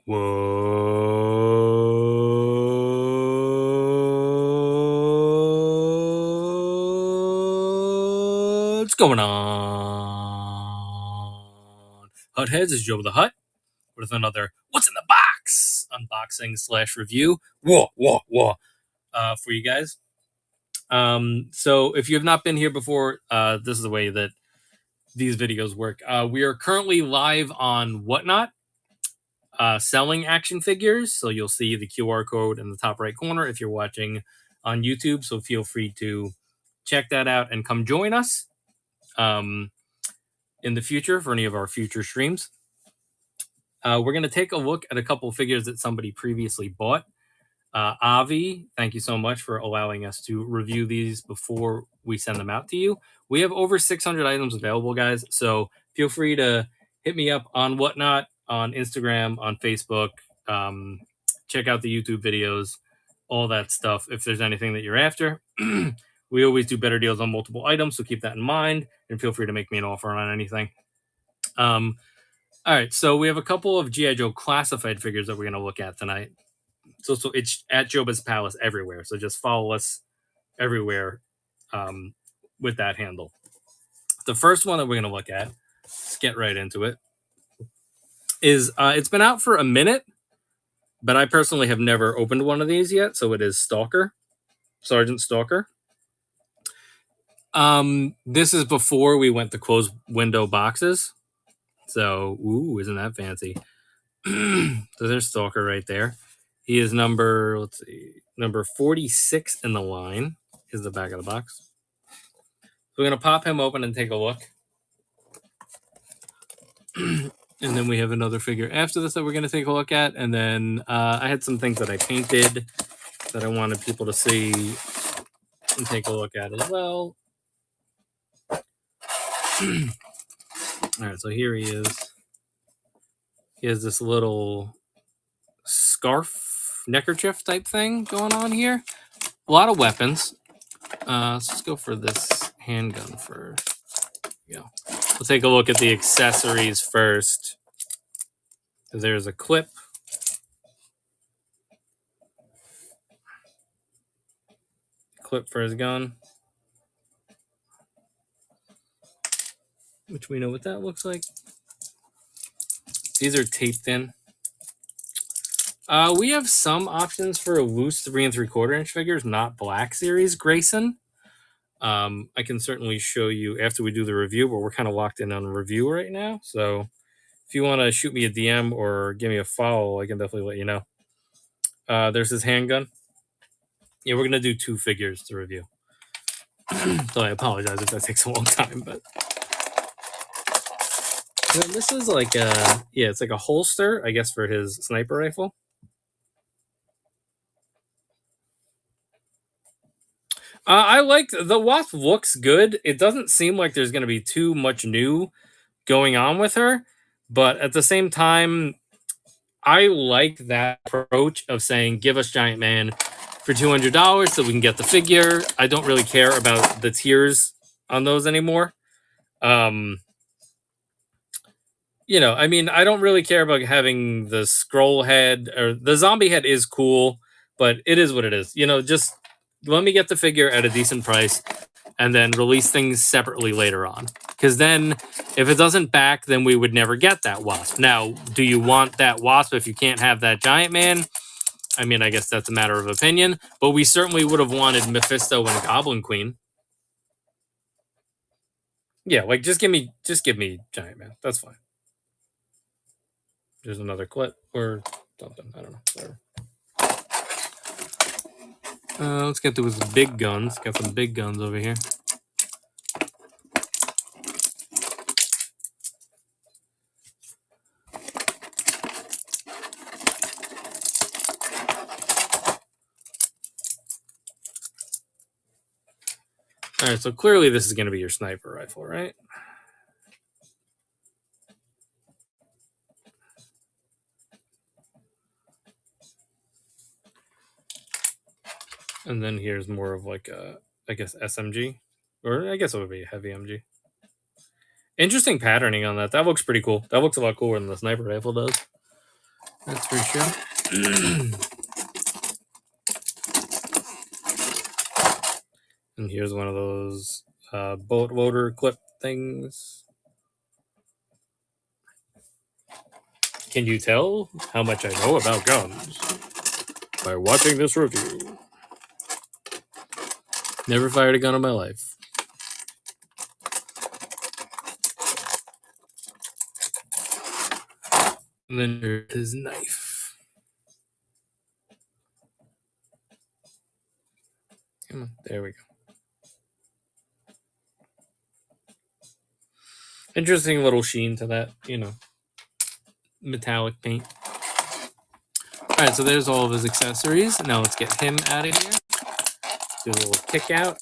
What's going on? Hut Heads is Joe the Hut with another What's in the Box unboxing / review. For you guys. So if you have not been here before, this is the way that these videos work. We are currently live on Whatnot, selling action figures. So you'll see the QR code in the top right corner if you're watching on YouTube. So feel free to check that out and come join us in the future for any of our future streams. We're going to take a look at a couple of figures that somebody previously bought. Avi, thank you so much for allowing us to review these before we send them out to you. We have over 600 items available, guys, so feel free to hit me up on Whatnot, on Instagram, on Facebook. Check out the YouTube videos, all that stuff. If there's anything that you're after, we always do better deals on multiple items, so keep that in mind, and feel free to make me an offer on anything. All right, so we have a couple of G.I. Joe classified figures that we're going to look at tonight. So it's at joebbaspalace everywhere. So just follow us everywhere with that handle. The first one that we're going to look at, let's get right into it, is it's been out for a minute, but I personally have never opened one of these yet. So it is Stalker, Sergeant Stalker. This is before we went to closed window boxes. So, ooh, isn't that fancy? So there's Stalker right there. He is number 46 in the line is the back of the box. So we're going to pop him open and take a look. And then we have another figure after this that we're going to take a look at. And then I had some things that I painted that I wanted people to see and take a look at as well. All right, so here he is. He has this little scarf, neckerchief type thing going on here. A lot of weapons. Let's go for this handgun first. There we go. We'll take a look at the accessories first. There's a clip. Clip for his gun. Which we know what that looks like. These are taped in. We have some options for a loose 3 3/4 inch figures, not Black Series Grayson. I can certainly show you after we do the review, but we're kind of locked in on a review right now. So if you want to shoot me a DM or give me a follow, I can definitely let you know. There's his handgun. Yeah, we're going to do 2 figures to review. So I apologize if that takes a long time, but this is like it's like a holster, I guess, for his sniper rifle. I like the Wasp. Looks good. It doesn't seem like there's going to be too much new going on with her, but at the same time, I like that approach of saying, give us Giant Man for $200 so we can get the figure. I don't really care about the tiers on those anymore. You know, I mean, I don't really care about having the scroll head, or the zombie head is cool, but it is what it is. You know, just let me get the figure at a decent price and then release things separately later on. Because then if it doesn't back, then we would never get that Wasp. Now, do you want that Wasp if you can't have that Giant Man? I mean, I guess that's a matter of opinion, but we certainly would have wanted Mephisto and Goblin Queen. Yeah, like just give me Giant Man. That's fine. There's another clip or something. I don't know. Whatever. Let's get to his big guns. Got some big guns over here. All right, so clearly this is going to be your sniper rifle, right? And then here's more of like a, I guess, SMG. Or I guess it would be a heavy MG. Interesting patterning on that. That looks pretty cool. That looks a lot cooler than the sniper rifle does. That's for sure. And here's one of those bolt loader clip things. Can you tell how much I know about guns by watching this review? Never fired a gun in my life. And then there's his knife. Come on, there we go. Interesting little sheen to that, metallic paint. All right, so there's all of his accessories. Now let's get him out of here. Do a little kick out.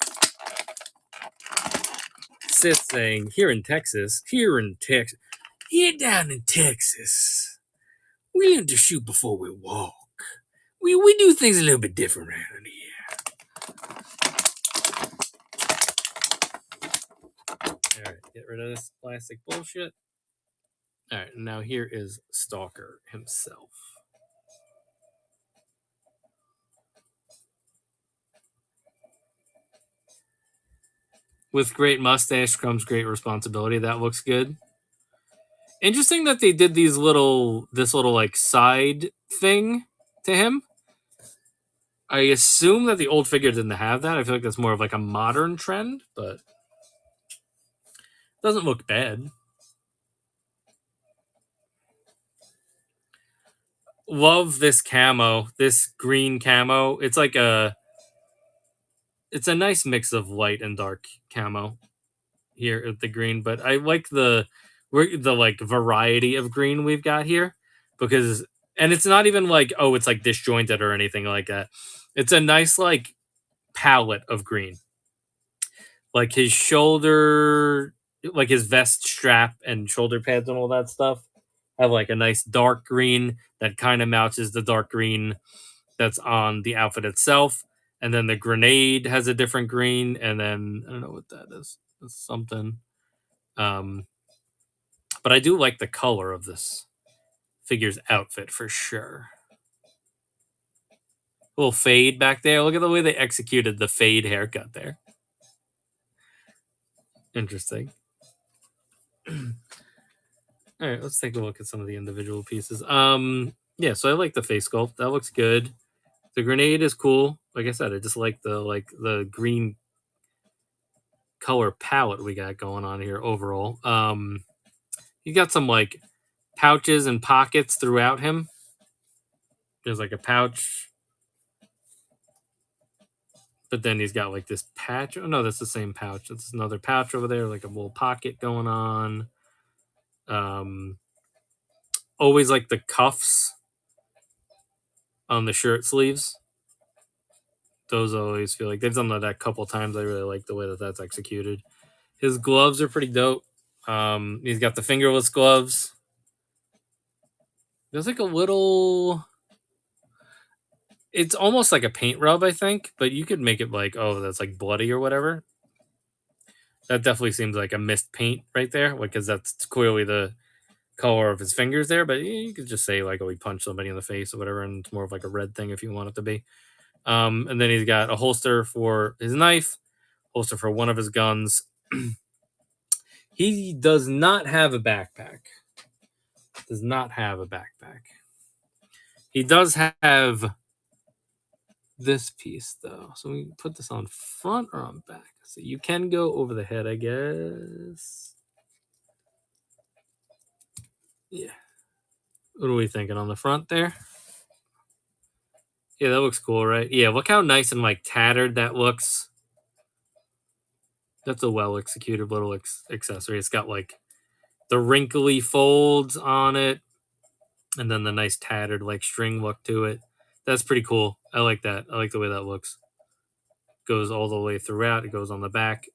Sith saying, here in Texas, here down in Texas, we learn to shoot before we walk. We do things a little bit different around here. All right, get rid of this plastic bullshit. All right, now here is Stalker himself. With great mustache comes great responsibility. That looks good. Interesting that they did this little like side thing to him. I assume that the old figure didn't have that. I feel like that's more of like a modern trend, but it doesn't look bad. Love this camo, this green camo. It's a nice mix of light and dark camo here at the green, but I like the like variety of green we've got here because, and it's not even like, oh, it's like disjointed or anything like that. It's a nice like palette of green. Like his shoulder, like his vest strap and shoulder pads and all that stuff have like a nice dark green that kind of matches the dark green that's on the outfit itself. And then the grenade has a different green, and then I don't know what that is. It's something. But I do like the color of this figure's outfit for sure. A little fade back there. Look at the way they executed the fade haircut there. Interesting. All right, let's take a look at some of the individual pieces. Yeah, so I like the face sculpt. That looks good. The grenade is cool. Like I said, I just like the green color palette we got going on here overall. You got some like pouches and pockets throughout him. There's like a pouch, but then he's got like this patch. Oh no, that's the same pouch. That's another pouch over there, like a little pocket going on. Always like the cuffs on the shirt sleeves. Those I always feel like they've done that a couple times. I really like the way that that's executed. His gloves are pretty dope. He's got the fingerless gloves. There's like a little. It's almost like a paint rub, I think, but you could make it like, oh, that's like bloody or whatever. That definitely seems like a missed paint right there, because that's clearly the color of his fingers there. But you could just say like, oh, he punched somebody in the face or whatever, and it's more of like a red thing if you want it to be. And then he's got a holster for his knife, holster for one of his guns. He does not have a backpack. Does not have a backpack. He does have this piece though. So we put this on front or on back. So you can go over the head, I guess. Yeah. What are we thinking on the front there? Yeah, that looks cool, right? Yeah, look how nice and like tattered that looks. That's a well executed little accessory. It's got like the wrinkly folds on it, and then the nice tattered like string look to it. That's pretty cool. I like that. I like the way that looks. Goes all the way throughout. It goes on the back.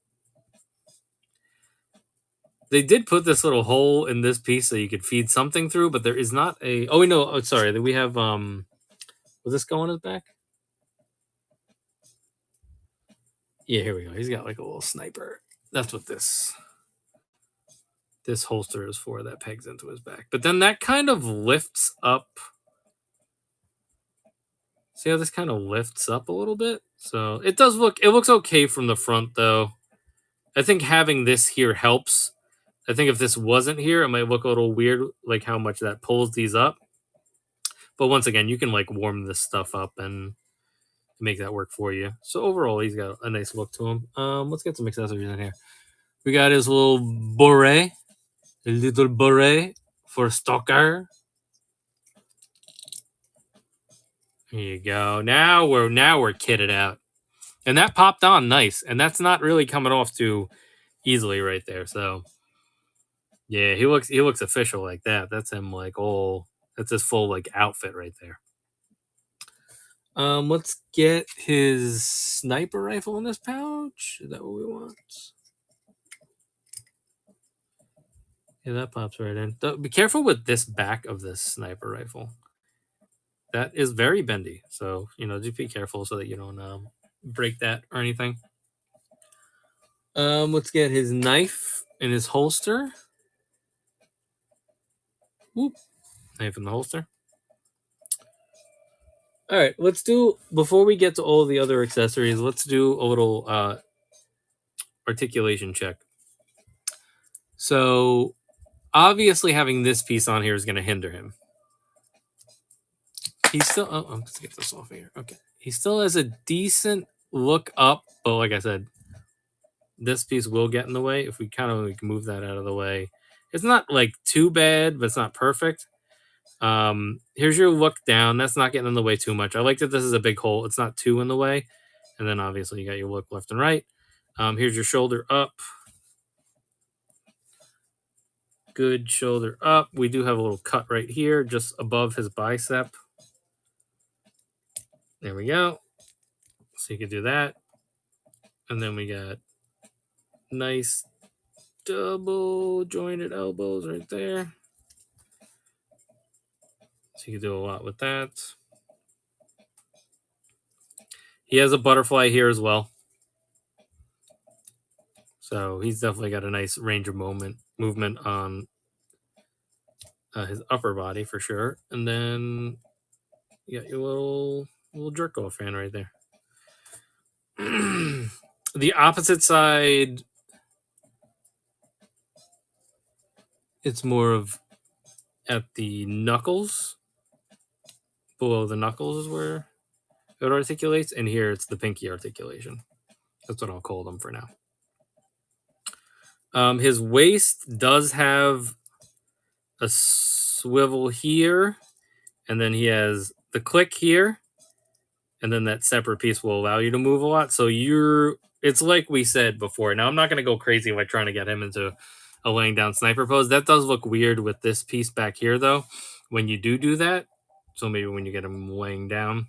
They did put this little hole in this piece so you could feed something through, but there is not a. Oh, we know. Oh, sorry. We have. Was this going on his back? Yeah, here we go. He's got like a little sniper. That's what this holster is for, that pegs into his back. But then that kind of lifts up See how this kind of lifts up a little bit? So it does look, it looks okay from the front though. I think having this here helps. I think if this wasn't here, it might look a little weird, like how much that pulls these up. But once again, you can like warm this stuff up and make that work for you. So overall, he's got a nice look to him. Let's get some accessories in here. We got his little beret, a little beret for Stalker. Here you go. Now we're kitted out, and that popped on nice, and that's not really coming off too easily right there. So yeah, he looks official like that. That's him like all. That's his full like outfit right there. Let's get his sniper rifle in this pouch. Is that what we want? Yeah, that pops right in. Be careful with this back of this sniper rifle. That is very bendy. So, just be careful so that you don't break that or anything. Let's get his knife in his holster. Whoop. Knife in the holster. All right, let's do, before we get to all the other accessories, let's do a little articulation check. So, obviously having this piece on here is going to hinder him. He's still, let's get this off here. Okay. He still has a decent look up, but like I said, this piece will get in the way. If we kind of like move that out of the way, it's not like too bad, but it's not perfect. Here's your look down. That's not getting in the way too much. I like that this is a big hole. It's not too in the way. And then obviously you got your look left and right. Here's your shoulder up. Good shoulder up. We do have a little cut right here, just above his bicep. There we go. So you can do that. And then we got nice double jointed elbows right there. So you can do a lot with that. He has a butterfly here as well. So he's definitely got a nice range of movement on his upper body for sure. And then you got your little jerk off fan right there. The opposite side, it's more of at the knuckles. Below the knuckles is where it articulates, and here it's the pinky articulation. That's what I'll call them for now. His waist does have a swivel here, and then he has the click here, and then that separate piece will allow you to move a lot. So it's like we said before. Now I'm not going to go crazy by trying to get him into a laying down sniper pose. That does look weird with this piece back here, though, when you do that. So maybe when you get him laying down,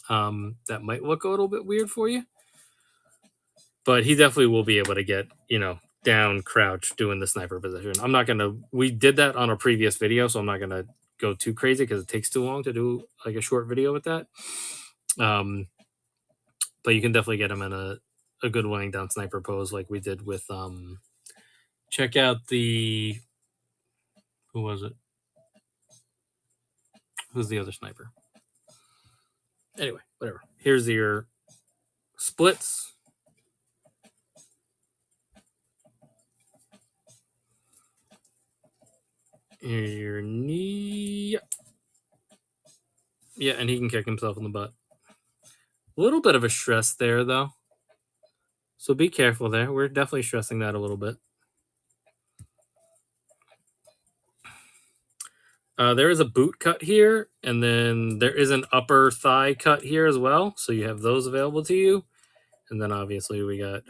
that might look a little bit weird for you. But he definitely will be able to get, down crouch doing the sniper position. I'm not going to, we did that on a previous video, so I'm not going to go too crazy because it takes too long to do like a short video with that. But you can definitely get him in a good laying down sniper pose like we did with, check out the, who was it? Who's the other sniper? Anyway, whatever. Here's your splits. Here's your knee. Yeah, and he can kick himself in the butt. A little bit of a stress there, though. So be careful there. We're definitely stressing that a little bit. There is a boot cut here, and then there is an upper thigh cut here as well. So you have those available to you. And then obviously we got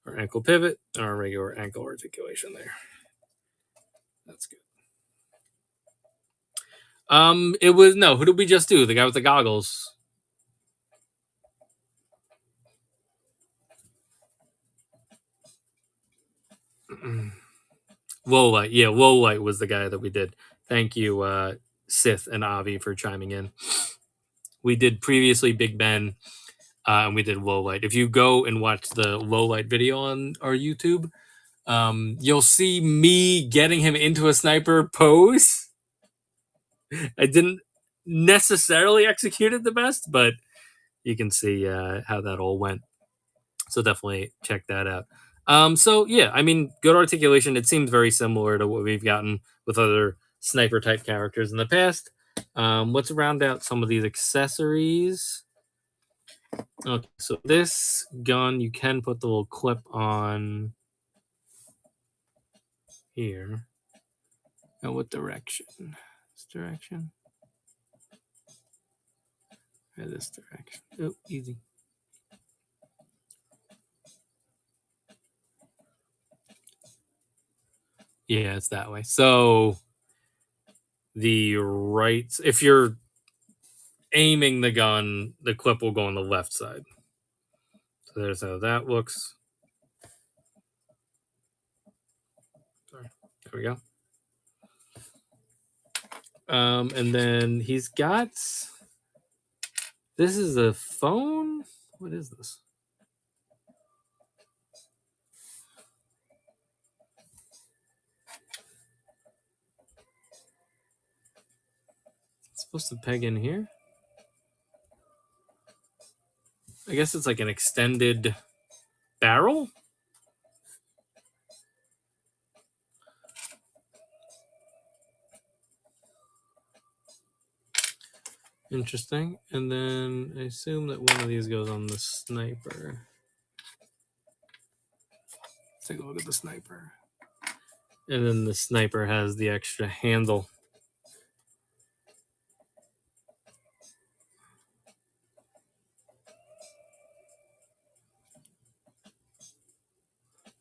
our ankle pivot and our regular ankle articulation there. That's good. It was, no, who did we just do? The guy with the goggles. Lowlight. Yeah, Lowlight was the guy that we did. Thank you, Sith and Avi, for chiming in. We did previously Big Ben, and we did Lowlight. If you go and watch the Lowlight video on our YouTube, you'll see me getting him into a sniper pose. I didn't necessarily executed the best, but you can see how that all went. So definitely check that out. So yeah, I mean, good articulation. It seems very similar to what we've gotten with other sniper type characters in the past. Let's round out some of these accessories. Okay, so this gun, you can put the little clip on here. Now, what direction? This direction? Or this direction? Oh, easy. Yeah, it's that way. So the right, if you're aiming the gun, the clip will go on the left side. So there's how that looks. Sorry. There we go. And then he's got, this is a phone. What is this? It's supposed to peg in here. I guess it's like an extended barrel. Interesting. And then I assume that one of these goes on the sniper. Let's take a look at the sniper. And then the sniper has the extra handle.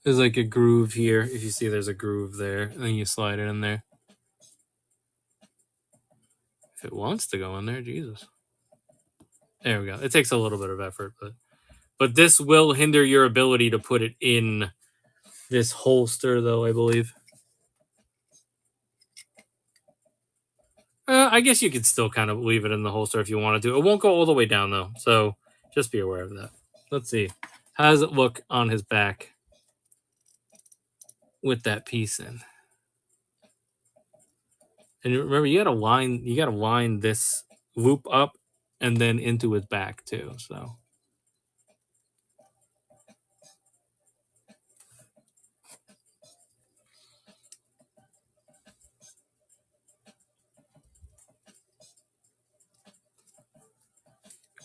There's like a groove here. If you see, there's a groove there. And then you slide it in there. If it wants to go in there, Jesus. There we go. It takes a little bit of effort, but this will hinder your ability to put it in this holster, though, I believe. I guess you could still kind of leave it in the holster if you wanted to. It won't go all the way down, though, so just be aware of that. Let's see. How does it look on his back with that piece in? And remember, you gotta line this loop up and then into his back too. So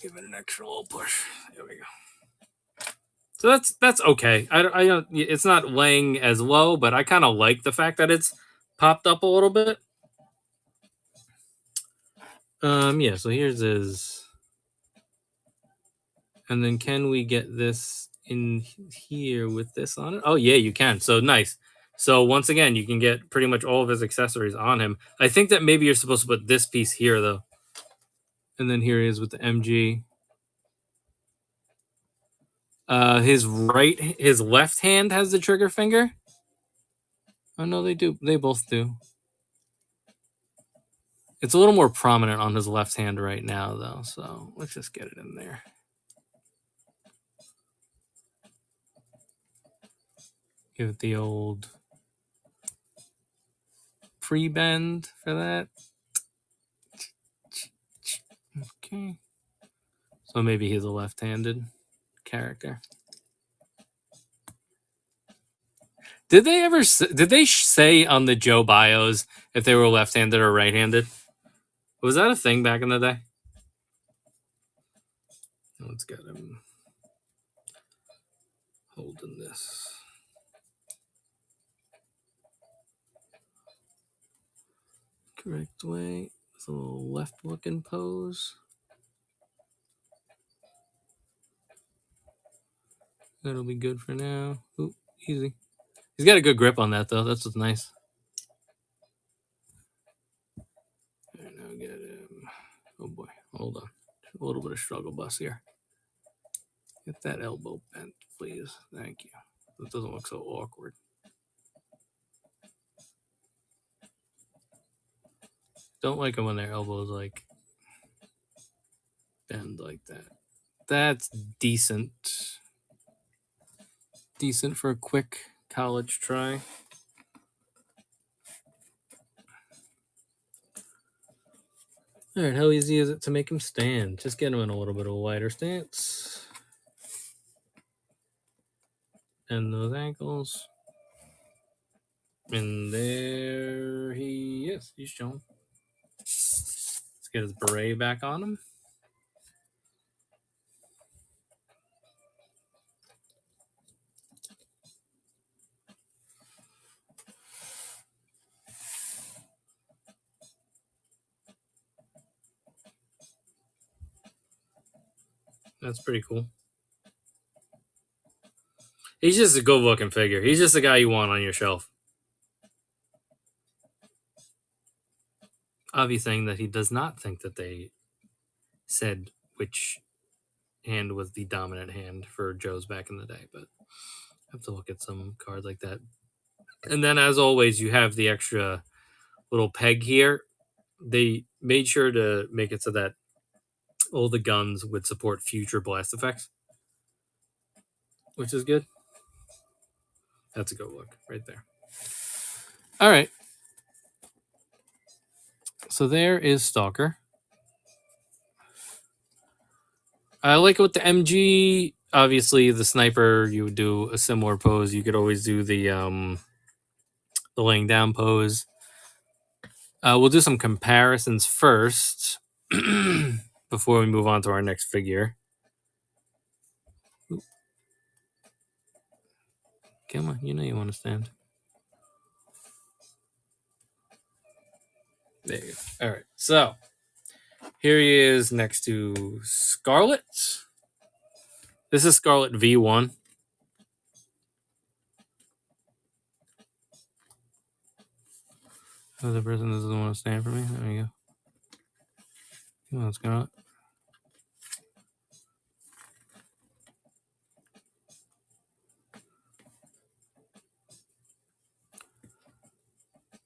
give it an extra little push. There we go. So that's okay. I don't. It's not laying as low, but I kind of like the fact that it's popped up a little bit. Yeah. So here's his. And then can we get this in here with this on it? Oh yeah, you can. So nice. So once again, you can get pretty much all of his accessories on him. I think that maybe you're supposed to put this piece here though. And then here he is with the MG. His left hand has the trigger finger. Oh no, they do. They both do. It's a little more prominent on his left hand right now, though. So let's just get it in there. Give it the old pre-bend for that. Okay. So maybe he's a left-handed character. Did they say on the Joe bios if they were left-handed or right-handed? Was that a thing back in the day? Let's get him holding this. Correct way. It's a little left-looking pose. That'll be good for now. Oop, easy. He's got a good grip on that, though. That's what's nice. Right, now get him. Oh boy, hold on. A little bit of struggle bus here. Get that elbow bent, please. Thank you. It doesn't look so awkward. Don't like them when their elbows like bend like that. That's decent. Decent for a quick college try. All right, how easy is it to make him stand? Just get him in a little bit of a wider stance. And those ankles. And there he is. He's showing. Let's get his beret back on him. That's pretty cool. He's just a good looking figure. He's just the guy you want on your shelf. Avi saying that he does not think that they said which hand was the dominant hand for Joe's back in the day, but I have to look at some cards like that. And then, as always, you have the extra little peg here. They made sure to make it so that all the guns would support future blast effects, which is good. That's a good look right there. All right. So there is Stalker. I like it with the MG. Obviously, the sniper, you would do a similar pose. You could always do the laying down pose. We'll do some comparisons first before we move on to our next figure. Come on, you know you want to stand. There you go. All right, so here he is next to Scarlet. This is Scarlet V1. Other person doesn't want to stand for me. There you go. Come on, Scarlet.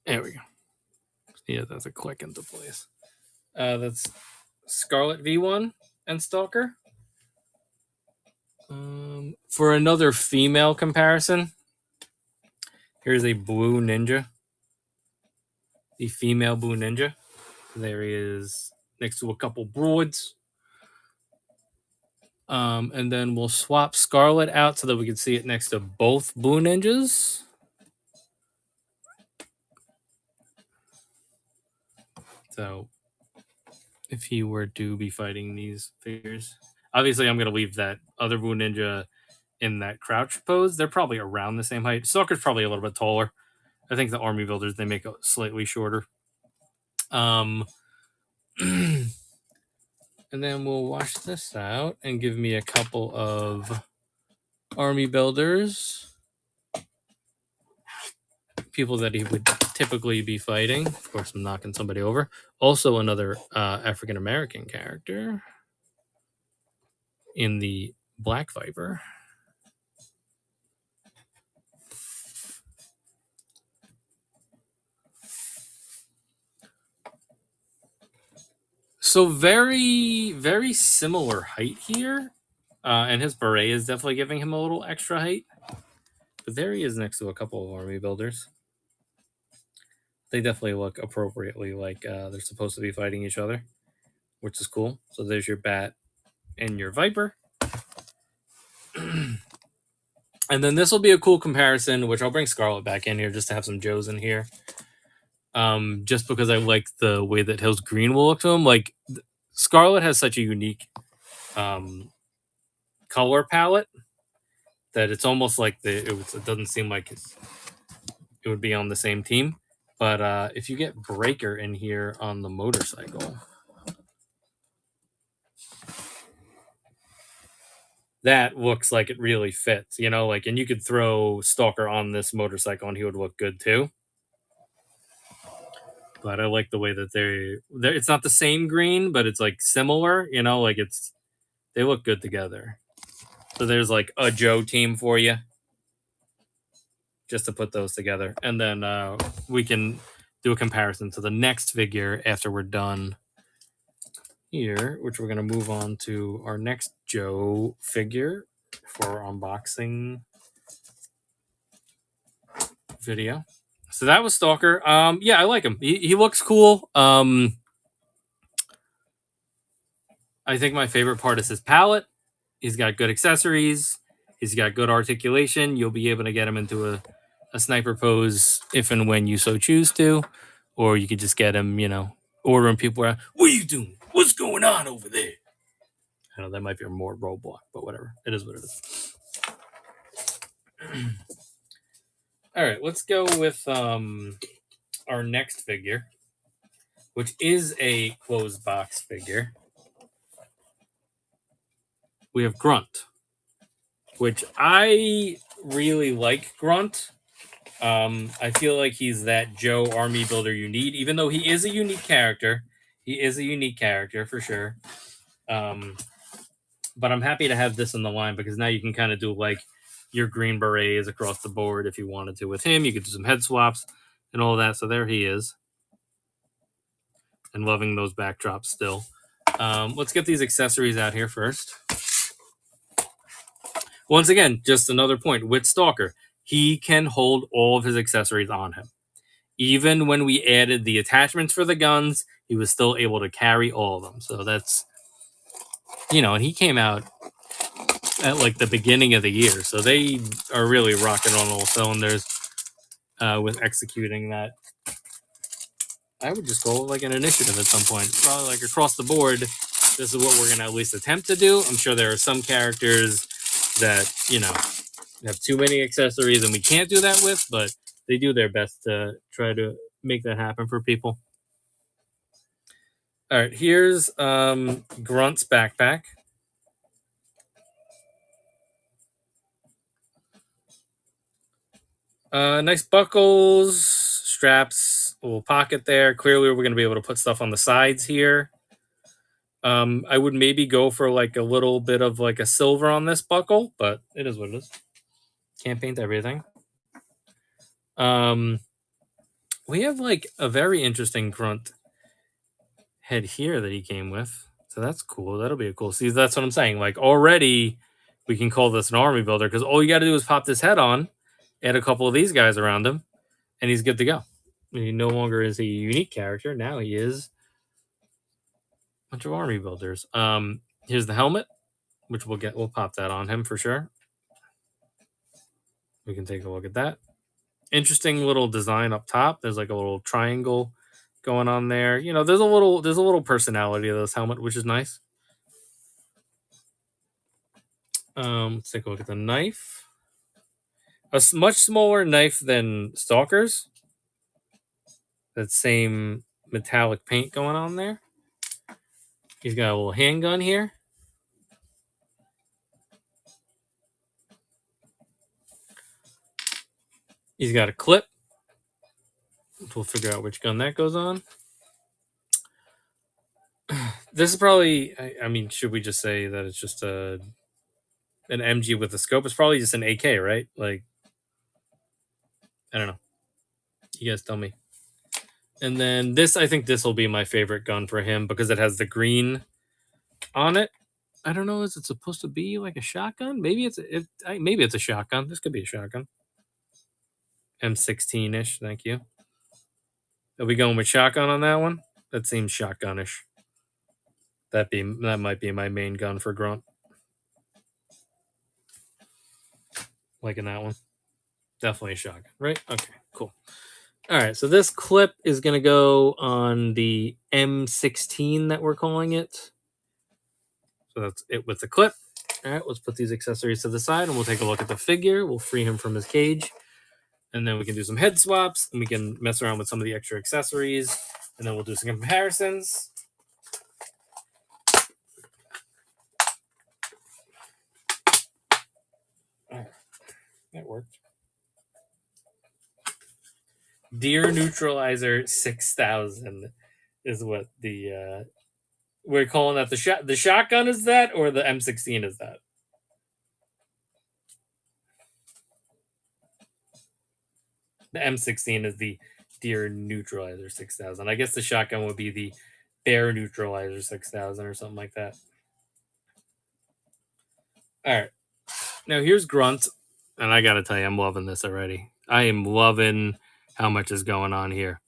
There we go. Yeah, that's a click into place. That's Scarlet V1 and Stalker. For another female comparison, here's a Blue Ninja. The female Blue Ninja. There he is next to a couple Broads. And then we'll swap Scarlet out so that we can see it next to both Blue Ninjas. So if he were to be fighting these figures, obviously I'm going to leave that other Blue Ninja in that crouch pose. They're probably around the same height. Stalker's probably a little bit taller. I think the army builders, they make it slightly shorter. And then we'll wash this out and give me a couple of army builders. People that he would typically be fighting. Of course, I'm knocking somebody over. Also, another African American character in the Black Viper. So very, very similar height here. And his beret is definitely giving him a little extra height. But there he is next to a couple of army builders. They definitely look appropriately like they're supposed to be fighting each other, which is cool. So there's your Bat and your Viper. And then this will be a cool comparison, which I'll bring Scarlet back in here just to have some Joes in here. Just because I like the way that Hill's green will look to him. Like, Scarlet has such a unique color palette that it's almost like it doesn't seem like it would be on the same team. But if you get Breaker in here on the motorcycle, that looks like it really fits, you know, like, and you could throw Stalker on this motorcycle and he would look good too. But I like the way that they're it's not the same green, but it's like similar, you know, like they look good together. So there's like a Joe team for you, just to put those together. And then we can do a comparison to the next figure after we're done here, which we're going to move on to our next Joe figure for our unboxing video. So that was Stalker. Yeah, I like him. He looks cool. I think my favorite part is his palette. He's got good accessories. He's got good articulation. You'll be able to get him into a sniper pose if and when you so choose to. Or you could just get him, ordering people around. What are you doing? What's going on over there? I know that might be a more roadblock, but whatever. It is what it is. All right, let's go with our next figure, which is a closed box figure. We have Grunt, which I really like Grunt. I feel like he's that Joe army builder you need, even though he is a unique character. He is a unique character for sure. But I'm happy to have this in the line because now you can kind of do like your green berets across the board if you wanted to with him. You could do some head swaps and all that. So there he is. And loving those backdrops still. Let's get these accessories out here first. Once again, just another point with Stalker. He can hold all of his accessories on him. Even when we added the attachments for the guns, he was still able to carry all of them. So that's, and he came out at like the beginning of the year. So they are really rocking on all cylinders with executing that. I would just go like an initiative at some point. Probably like across the board, this is what we're going to at least attempt to do. I'm sure there are some characters that, have too many accessories and we can't do that with, but they do their best to try to make that happen for people. All right, here's Grunt's backpack. Nice buckles, straps, a little pocket there. Clearly, we're going to be able to put stuff on the sides here. I would maybe go for like a little bit of like a silver on this buckle, but it is what it is. Can't paint everything. We have like a very interesting Grunt head here that he came with. So that's cool. That'll be a cool. See, that's what I'm saying. Like already we can call this an army builder because all you got to do is pop this head on, add a couple of these guys around him, and he's good to go. He no longer is a unique character. Now he is a bunch of army builders. Here's the helmet, which we'll pop that on him for sure. We can take a look at that. Interesting little design up top. There's like a little triangle going on there. There's a little personality to this helmet, which is nice. Let's take a look at the knife. A much smaller knife than Stalker's. That same metallic paint going on there. He's got a little handgun here. He's got a clip. We'll figure out which gun that goes on. This is probably, I mean, should we just say that it's just an MG with a scope? It's probably just an AK, right? Like, I don't know. You guys tell me. And then this, I think this will be my favorite gun for him because it has the green on it. I don't know. Is it supposed to be like a shotgun? Maybe it's a shotgun. This could be a shotgun. M16-ish. Thank you. Are we going with shotgun on that one? That seems shotgunish. That might be my main gun for Grunt. Liking that one. Definitely a shotgun, right? Okay, cool. All right, so this clip is going to go on the M16 that we're calling it. So that's it with the clip. All right, let's put these accessories to the side and we'll take a look at the figure. We'll free him from his cage. And then we can do some head swaps and we can mess around with some of the extra accessories. And then we'll do some comparisons. All right, that worked. Deer Neutralizer 6000 is what we're calling that. The shotgun is that, or the M16 is that? The M16 is the Deer Neutralizer 6000. I guess the shotgun would be the Bear Neutralizer 6000 or something like that. All right. Now here's Grunt, and I gotta tell you, I'm loving this already. I am loving how much is going on here.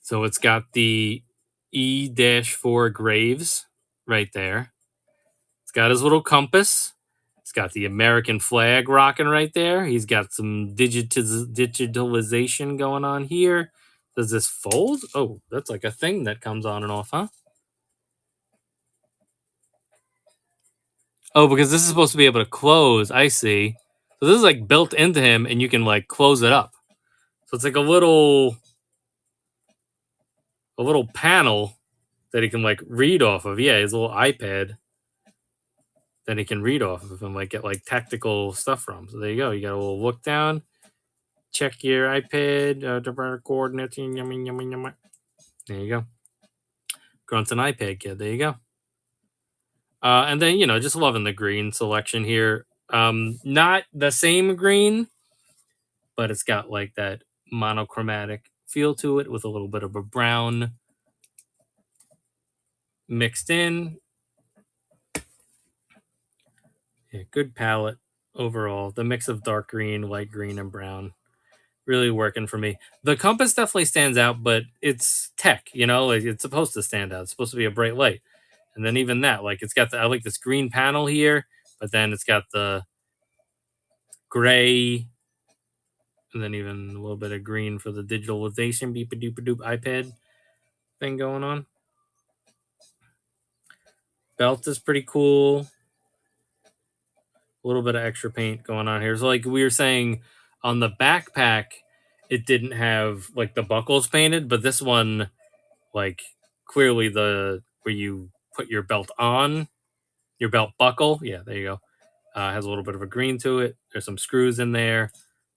So it's got the E-4 Graves right there. It's got his little compass. It's got the American flag rocking right there. He's got some digitalization going on here. Does this fold? Oh, that's like a thing that comes on and off, huh? Oh, because this is supposed to be able to close. I see. So this is like built into him, and you can like close it up. So it's like a little panel that he can like read off of. Yeah, his little iPad that he can read off of and like get like tactical stuff from. So there you go. You got a little look down. Check your iPad coordinates. There you go. Grunt's an iPad kid. There you go. And then just loving the green selection here. Not the same green, but it's got like that monochromatic feel to it with a little bit of a brown mixed in. Yeah, good palette overall. The mix of dark green, light green, and brown really working for me. The compass definitely stands out, but it's tech, like it's supposed to stand out. It's supposed to be a bright light. And then even that, like it's got I like this green panel here, but then it's got the gray, and then even a little bit of green for the digitalization beep a doop a doop iPad thing going on. Belt is pretty cool. A little bit of extra paint going on here. So like we were saying on the backpack, it didn't have like the buckles painted, but this one, like clearly the where you put your belt on, your belt buckle. Yeah, there you go. Has a little bit of a green to it. There's some screws in there.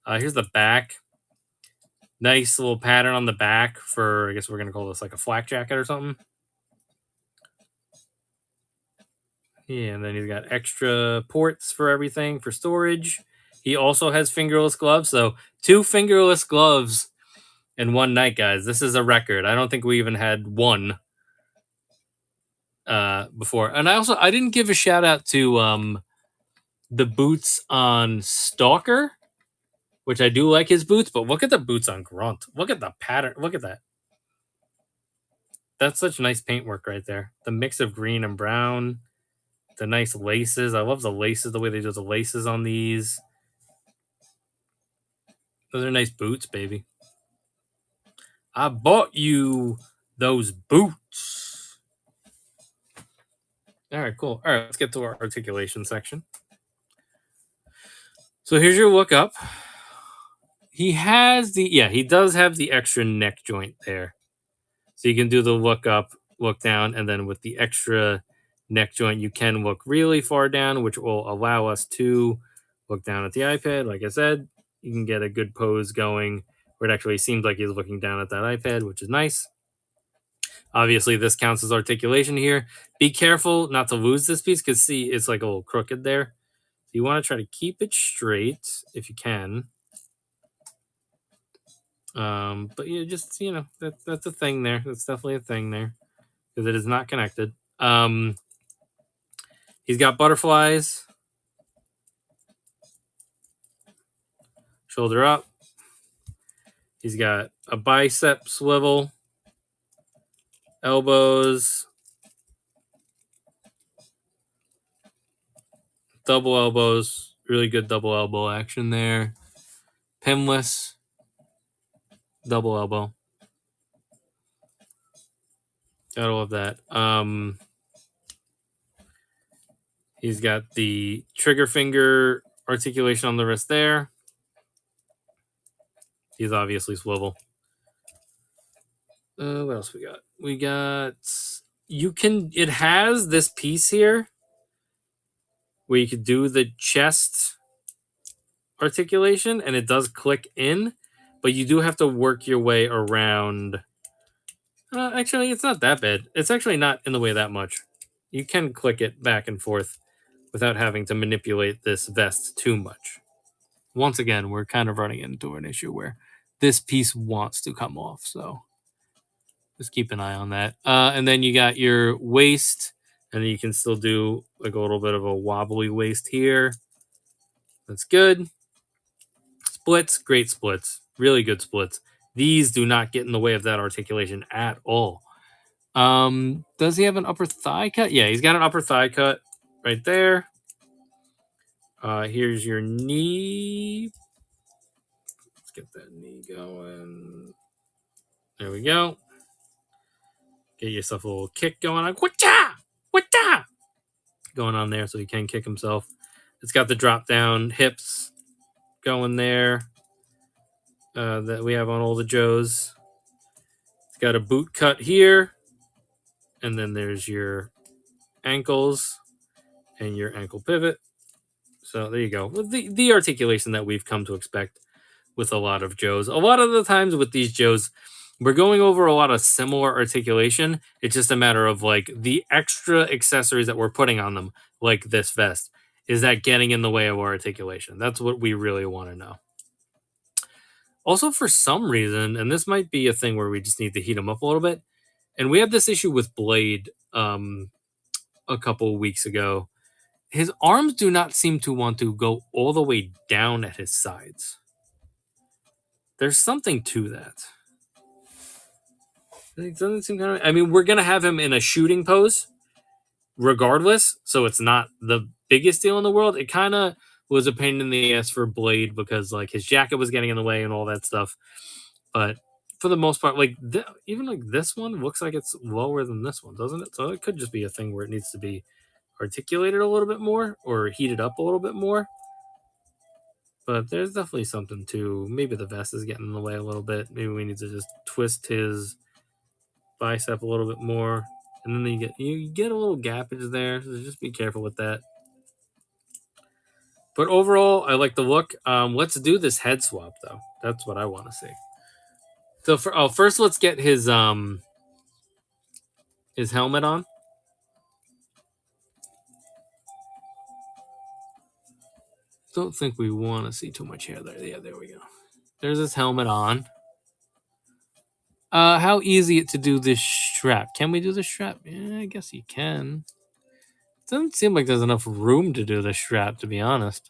Here's the back. Nice little pattern on the back for, I guess we're going to call this like a flak jacket or something. Yeah, and then he's got extra ports for everything for storage. He also has fingerless gloves. So 2 fingerless gloves in one night, guys. This is a record. I don't think we even had one before. And I didn't give a shout out to the boots on Stalker, which I do like his boots, but look at the boots on Grunt. Look at the pattern. Look at that. That's such nice paintwork right there. The mix of green and brown. The nice laces. I love the laces, the way they do the laces on these. Those are nice boots, baby. I bought you those boots. All right, cool. All right, let's get to our articulation section. So here's your look up. He does have the extra neck joint there. So you can do the look up, look down, and then with the extra neck joint, you can look really far down, which will allow us to look down at the iPad. Like I said, you can get a good pose going where it actually seems like he's looking down at that iPad, which is nice. Obviously, this counts as articulation here. Be careful not to lose this piece because, see, it's like a little crooked there. So you want to try to keep it straight if you can. But yeah, just that's a thing there. That's definitely a thing there because it is not connected. He's got butterflies, shoulder up. He's got a bicep swivel, elbows, double elbows, really good double elbow action there. Pinless, double elbow. Gotta love that. He's got the trigger finger articulation on the wrist there. He's obviously swivel. What else we got? We got it has this piece here where you could do the chest articulation and it does click in, but you do have to work your way around. Actually, it's not that bad. It's actually not in the way that much. You can click it back and forth without having to manipulate this vest too much. Once again, we're kind of running into an issue where this piece wants to come off, so just keep an eye on that. And then you got your waist, and then you can still do like a little bit of a wobbly waist here. That's good. Splits, great splits. Really good splits. These do not get in the way of that articulation at all. Does he have an upper thigh cut? Yeah, he's got an upper thigh cut right there. Here's your knee. Let's get that knee going. There we go. Get yourself a little kick going on. Whatcha? Whatcha? Going on there so he can kick himself. It's got the drop down hips going there that we have on all the Joes. It's got a boot cut here. And then there's your ankles and your ankle pivot. So there you go. The articulation that we've come to expect with a lot of Joes. A lot of the times with these Joes, we're going over a lot of similar articulation. It's just a matter of like the extra accessories that we're putting on them, like this vest. Is that getting in the way of our articulation? That's what we really want to know. Also, for some reason, and this might be a thing where we just need to heat them up a little bit, and we had this issue with Blade a couple of weeks ago. His arms do not seem to want to go all the way down at his sides. There's something to that. It doesn't seem kind of. I mean, we're gonna have him in a shooting pose, regardless. So it's not the biggest deal in the world. It kind of was a pain in the ass for Blade because like his jacket was getting in the way and all that stuff. But for the most part, like even like this one looks like it's lower than this one, doesn't it? So it could just be a thing where it needs to be articulated a little bit more or heated up a little bit more. But there's definitely something to maybe the vest is getting in the way a little bit. Maybe we need to just twist his bicep a little bit more. And then you get a little gappage there. So just be careful with that. But overall, I like the look. Let's do this head swap though. That's what I want to see. So first let's get his helmet on. Don't think we want to see too much hair there. Yeah, there we go. There's his helmet on. How easy it to do this strap? Can we do the strap? Yeah, I guess you can. Doesn't seem like there's enough room to do the strap, to be honest.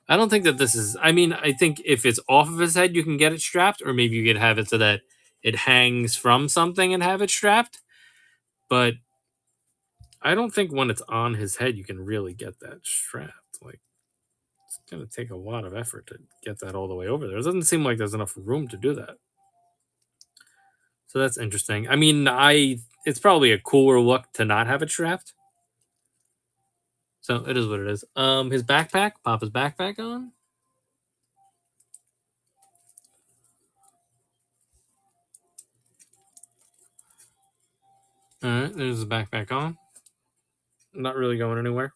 I don't think that this is. I mean, I think if it's off of his head, you can get it strapped, or maybe you could have it so that it hangs from something and have it strapped. But I don't think when it's on his head, you can really get that strapped. Like, it's going to take a lot of effort to get that all the way over there. It doesn't seem like there's enough room to do that. So that's interesting. I mean, it's probably a cooler look to not have it strapped. So it is what it is. His backpack, pop his backpack on. All right, there's the backpack on. Not really going anywhere.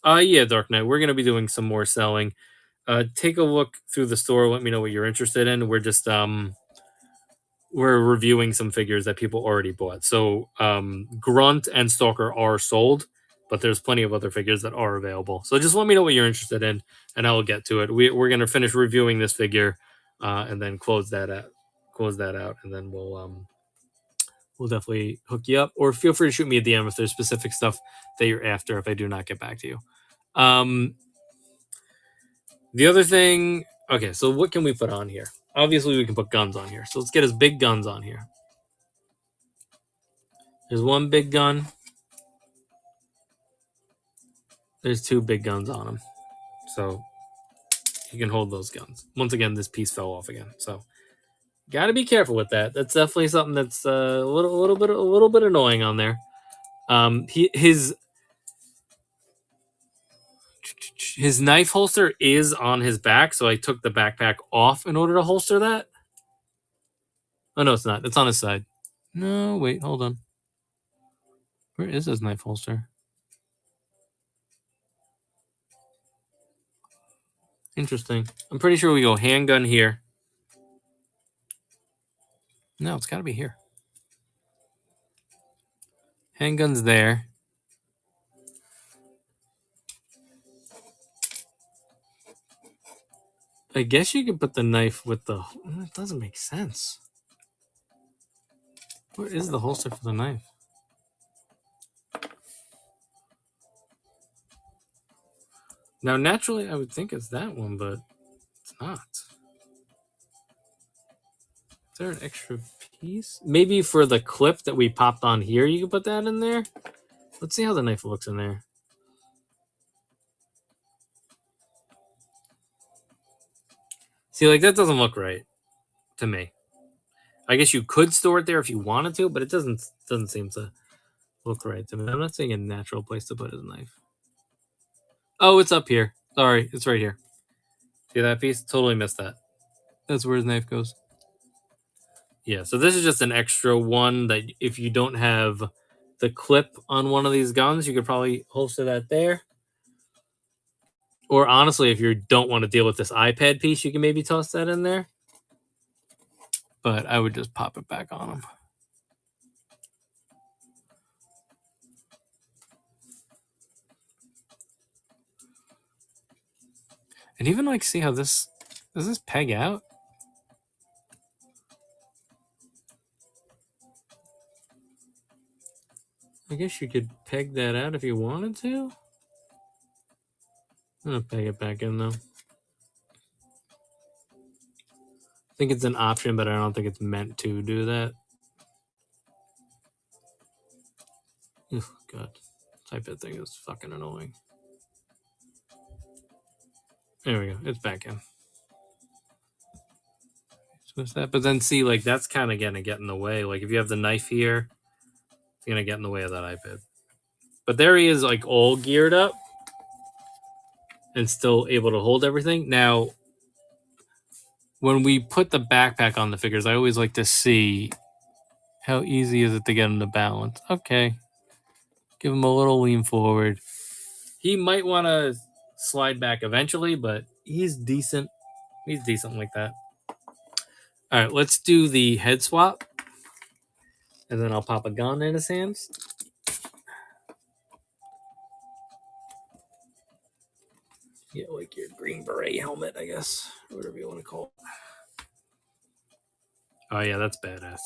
Yeah, Dark Knight. We're gonna be doing some more selling. Take a look through the store. Let me know what you're interested in. We're just we're reviewing some figures that people already bought. So Grunt and Stalker are sold, but there's plenty of other figures that are available. So just let me know what you're interested in, and I'll get to it. We're gonna finish reviewing this figure, and then close that out, and then we'll definitely hook you up. Or feel free to shoot me a DM if there's specific stuff that you're after. If I do not get back to you. The other thing. Okay, so what can we put on here? Obviously, we can put guns on here. So let's get his big guns on here. There's one big gun. There's two big guns on him. So you can hold those guns. Once again, this piece fell off again. So got to be careful with that. That's definitely something that's a little bit annoying on there. His knife holster is on his back, so I took the backpack off in order to holster that. Oh no, it's not. It's on his side. No, wait, hold on. Where is his knife holster? Interesting. I'm pretty sure we go handgun here. No, it's got to be here. Handgun's there. I guess you could put the knife with the... It doesn't make sense. Where is the holster for the knife? Now, naturally, I would think it's that one, but it's not. Is there an extra piece? Maybe for the clip that we popped on here, you could put that in there? Let's see how the knife looks in there. See, like, that doesn't look right to me. I guess you could store it there if you wanted to, but it doesn't seem to look right to me. I'm not seeing a natural place to put his knife. Oh, it's up here. Sorry, it's right here. See that piece? Totally missed that. That's where his knife goes. Yeah, so this is just an extra one that if you don't have the clip on one of these guns, you could probably holster that there. Or honestly, if you don't want to deal with this iPad piece, you can maybe toss that in there. But I would just pop it back on him. And even like see how this does this peg out? I guess you could peg that out if you wanted to. I'm gonna peg it back in though. I think it's an option, but I don't think it's meant to do that. Oh god. Type that thing is fucking annoying. There we go. It's back in. What's that? But then see, like that's kind of gonna get in the way. Like if you have the knife here, it's gonna get in the way of that iPad. But there he is, like all geared up and still able to hold everything. Now, when we put the backpack on the figures, I always like to see how easy is it to get him to balance. Okay, give him a little lean forward. He might want to slide back eventually, but he's decent. He's decent like that. All right, let's do the head swap, and then I'll pop a gun in his hands. Yeah, like your Green Beret helmet, I guess, or whatever you want to call it. Oh yeah, that's badass.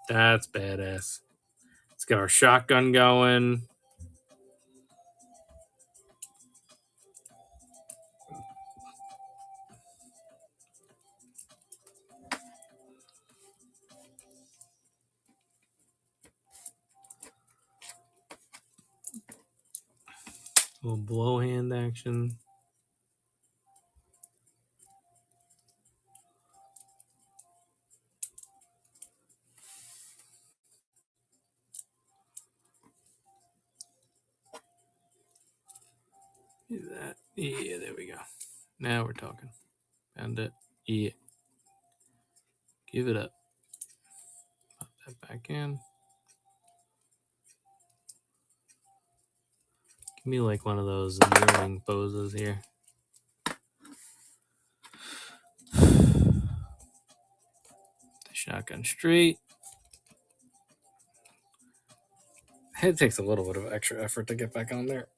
That's badass. Let's get our shotgun going. A little blow hand action. Do that. Yeah, there we go. Now we're talking. Found it. Yeah. Give it up. Pop that back in. Give me like one of those kneeling poses here. The shotgun straight. It takes a little bit of extra effort to get back on there.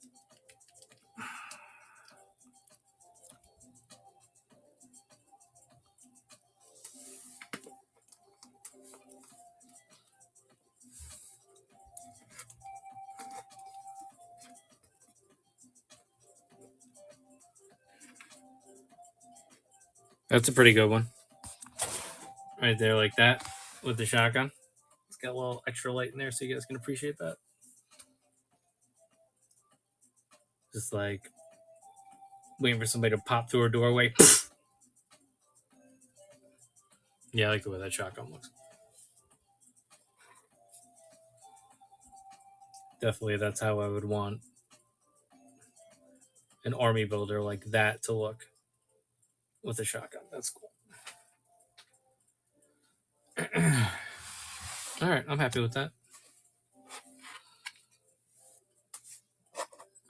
That's a pretty good one. Right there, like that, with the shotgun. It's got a little extra light in there so you guys can appreciate that. Just like waiting for somebody to pop through a doorway. Yeah, I like the way that shotgun looks. Definitely, that's how I would want an army builder like that to look with a shotgun. That's cool. All right, I'm happy with that.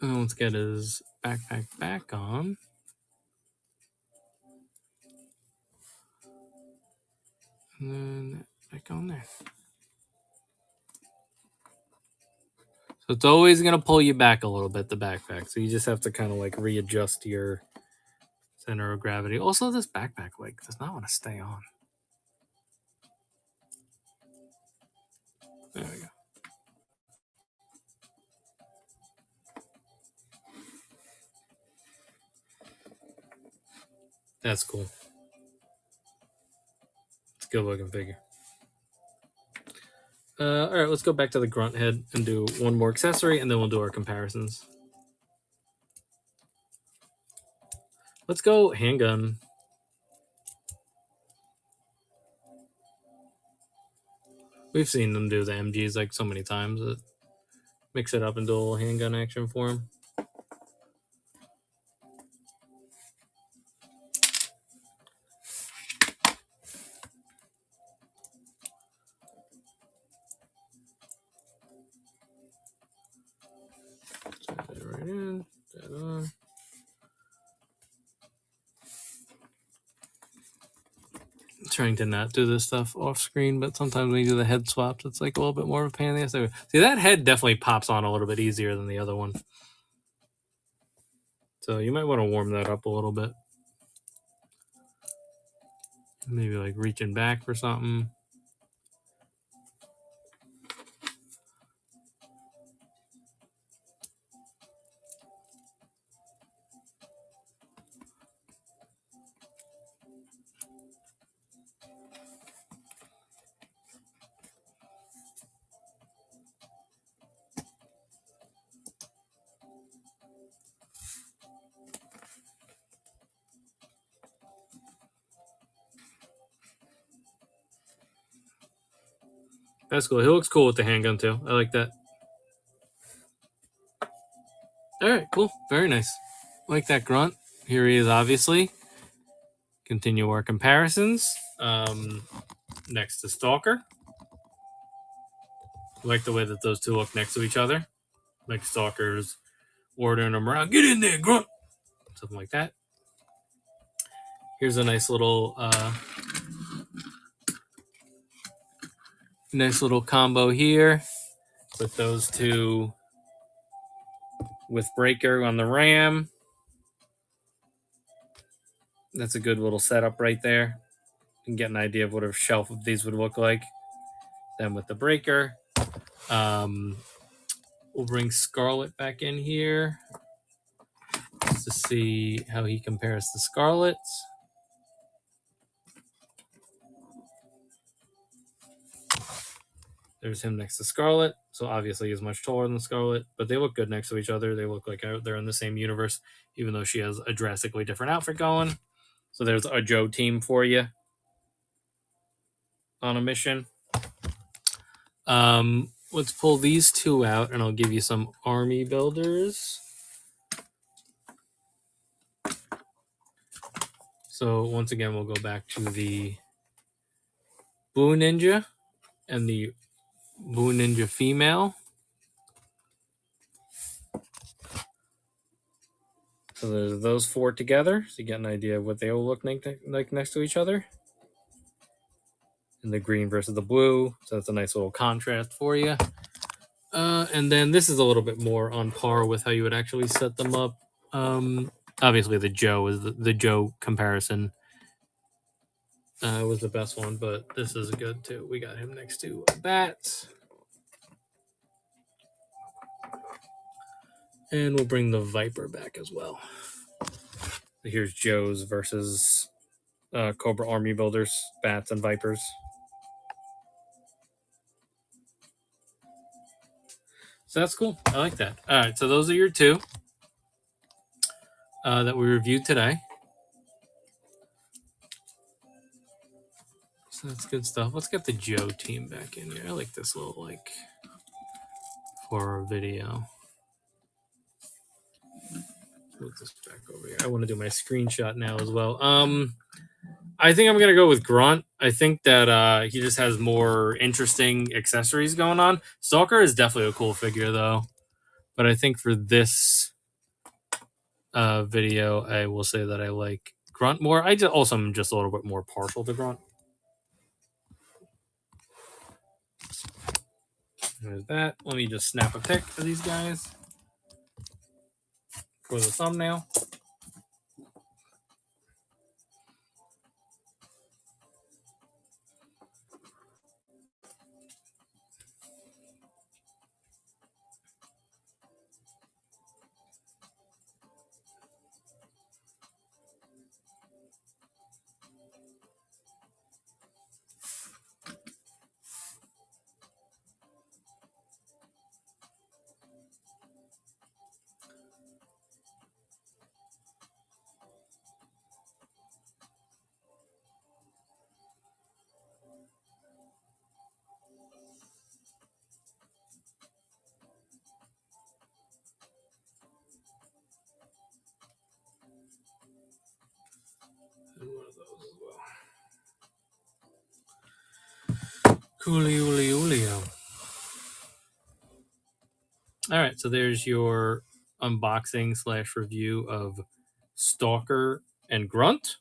Let's get his backpack back on. And then back on there. So it's always going to pull you back a little bit, the backpack. So you just have to kind of like readjust your center of gravity. Also, this backpack like does not want to stay on. There we go. That's cool. It's a good looking figure. All right, let's go back to the grunt head and do one more accessory, and then we'll do our comparisons. Let's go handgun. We've seen them do the MGs like so many times. Mix it up and do a little handgun action for him. Slide that right in. That on. Trying to not do this stuff off screen, but sometimes when you do the head swaps, it's like a little bit more of a pain in the ass. See, that head definitely pops on a little bit easier than the other one. So you might want to warm that up a little bit. Maybe like reaching back for something. That's cool. He looks cool with the handgun too. I like that. All right, cool. Very nice. Like that grunt. Here he is, obviously. Continue our comparisons. Next to Stalker. I like the way that those two look next to each other. Like Stalker's ordering them around. Get in there, grunt. Something like that. Here's a nice little combo here with those two with Breaker on the Ram. That's a good little setup right there. You can get an idea of what a shelf of these would look like. Then with the Breaker. We'll bring Scarlet back in here just to see how he compares to Scarlet. There's him next to Scarlet. So obviously he's much taller than Scarlet, but they look good next to each other. They look like they're in the same universe, even though she has a drastically different outfit going. So there's a Joe team for you on a mission. Let's pull these two out, and I'll give you some army builders. So once again, we'll go back to the Boo Ninja and the Boo Ninja female. So there's those four together, so you get an idea of what they will look like next to each other. And the green versus the blue, so that's a nice little contrast for you. And then this is a little bit more on par with how you would actually set them up. Obviously, the Joe is the Joe comparison was the best one, but this is good too. We got him next to Bats. And we'll bring the Viper back as well. Here's Joe's versus Cobra Army Builders, Bats, and Vipers. So that's cool. I like that. All right, so those are your two that we reviewed today. So that's good stuff. Let's get the Joe team back in here. I like this little for our video. Move this back over here. I want to do my screenshot now as well. I think I'm gonna go with Grunt. I think that he just has more interesting accessories going on. Stalker is definitely a cool figure though, but I think for this video, I will say that I like Grunt more. I also am just a little bit more partial to Grunt. There's that. Let me just snap a pic of these guys for the thumbnail. Julio. All right, so there's your unboxing / review of Stalker and Grunt.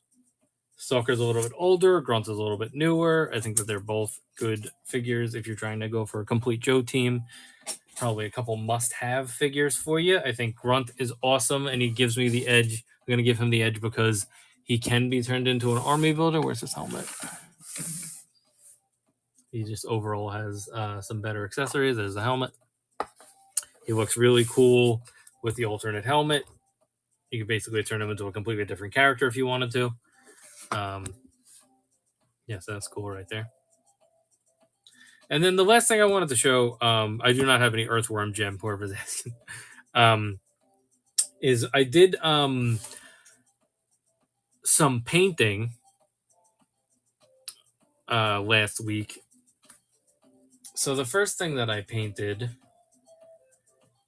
Stalker's a little bit older, Grunt is a little bit newer. I think that they're both good figures if you're trying to go for a complete Joe team. Probably a couple must-have figures for you. I think Grunt is awesome, and he gives me the edge. I'm going to give him the edge because he can be turned into an army builder. Where's his helmet? He just overall has some better accessories. There's the helmet. He looks really cool with the alternate helmet. You could basically turn him into a completely different character if you wanted to. Yeah, so that's cool right there. And then the last thing I wanted to show, I do not have any Earthworm gem, whoever's asking, is I did some painting last week. So the first thing that I painted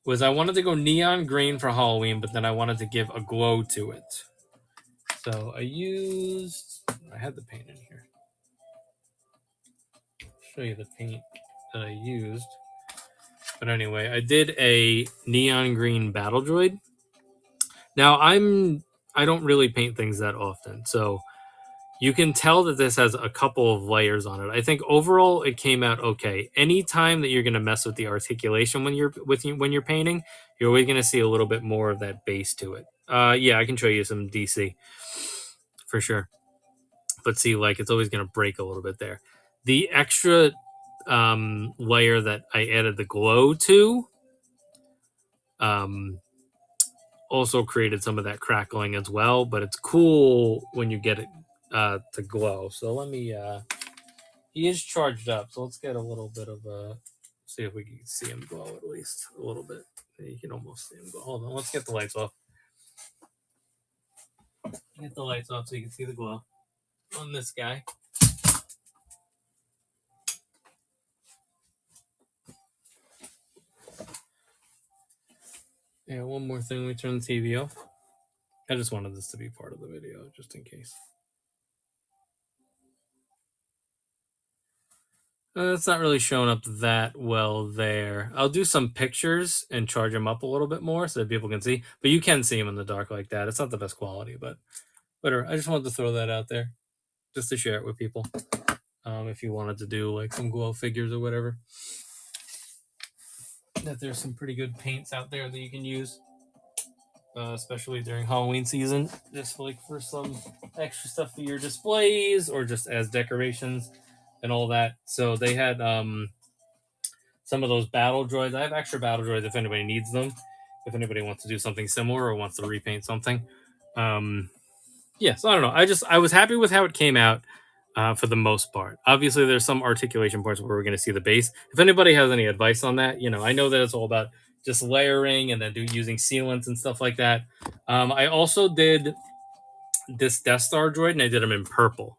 was I wanted to go neon green for Halloween, but then I wanted to give a glow to it. So I had the paint in here. I'll show you the paint that I used. But anyway, I did a neon green battle droid. Now I don't really paint things that often, so you can tell that this has a couple of layers on it. I think overall it came out okay. Anytime that you're going to mess with the articulation when you're painting, you're always going to see a little bit more of that base to it. Yeah, I can show you some DC for sure. But see, like it's always going to break a little bit there. The extra layer that I added the glow to also created some of that crackling as well, but it's cool when you get it to glow. So let me he is charged up, so let's get a little bit of a see if we can see him glow at least a little bit. You can almost see him glow. Hold on, let's get the lights off. Get the lights off so you can see the glow on this guy. Yeah, one more thing, we turn the TV off. I just wanted this to be part of the video, just in case. It's not really showing up that well there. I'll do some pictures and charge them up a little bit more so that people can see. But you can see them in the dark like that. It's not the best quality, but whatever. I just wanted to throw that out there just to share it with people. If you wanted to do like some glow figures or whatever. That there's some pretty good paints out there that you can use. Especially during Halloween season. Just like for some extra stuff for your displays or just as decorations. And all that. So they had some of those battle droids. I have extra battle droids if anybody needs them. If anybody wants to do something similar or wants to repaint something. Yeah, so I don't know. I was happy with how it came out for the most part. Obviously, there's some articulation parts where we're going to see the base. If anybody has any advice on that, I know that it's all about just layering and then using sealants and stuff like that. I also did this Death Star droid, and I did him in purple.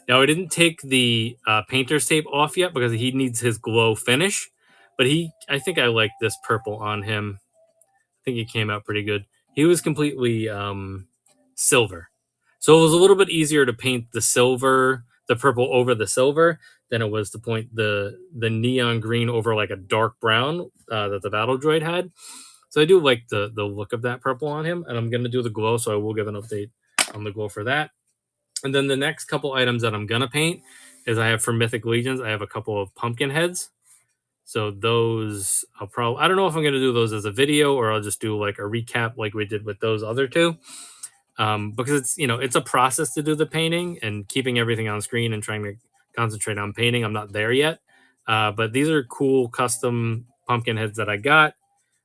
Now, I didn't take the painter's tape off yet because he needs his glow finish. But I think I like this purple on him. I think he came out pretty good. He was completely silver. So it was a little bit easier to paint the purple over the silver than it was to paint the neon green over like a dark brown that the battle droid had. So I do like the look of that purple on him. And I'm going to do the glow, so I will give an update on the glow for that. And then the next couple items that I'm going to paint is I have for Mythic Legions, I have a couple of pumpkin heads. So those I don't know if I'm going to do those as a video or I'll just do like a recap like we did with those other two. Because it's a process to do the painting and keeping everything on screen and trying to concentrate on painting. I'm not there yet. But these are cool custom pumpkin heads that I got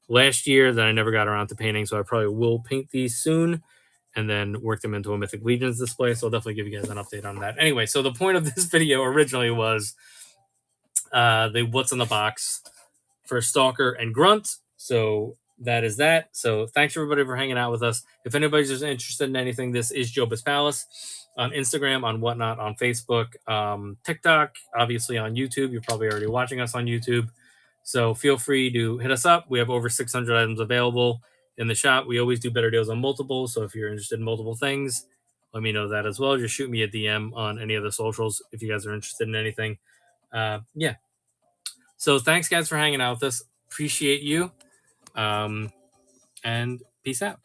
last year that I never got around to painting. So I probably will paint these soon and then work them into a Mythic Legions display. So I'll definitely give you guys an update on that. Anyway, so the point of this video originally was the what's in the box for Stalker and Grunt. So that is that. So thanks everybody for hanging out with us. If anybody's just interested in anything, this is joebbaspalace on Instagram, on Whatnot, on Facebook, TikTok, obviously on YouTube. You're probably already watching us on YouTube. So feel free to hit us up. We have over 600 items available in the shop. We always do better deals on multiples. So if you're interested in multiple things, let me know that as well. Just shoot me a DM on any of the socials if you guys are interested in anything. Yeah. So thanks, guys, for hanging out with us. Appreciate you. And peace out.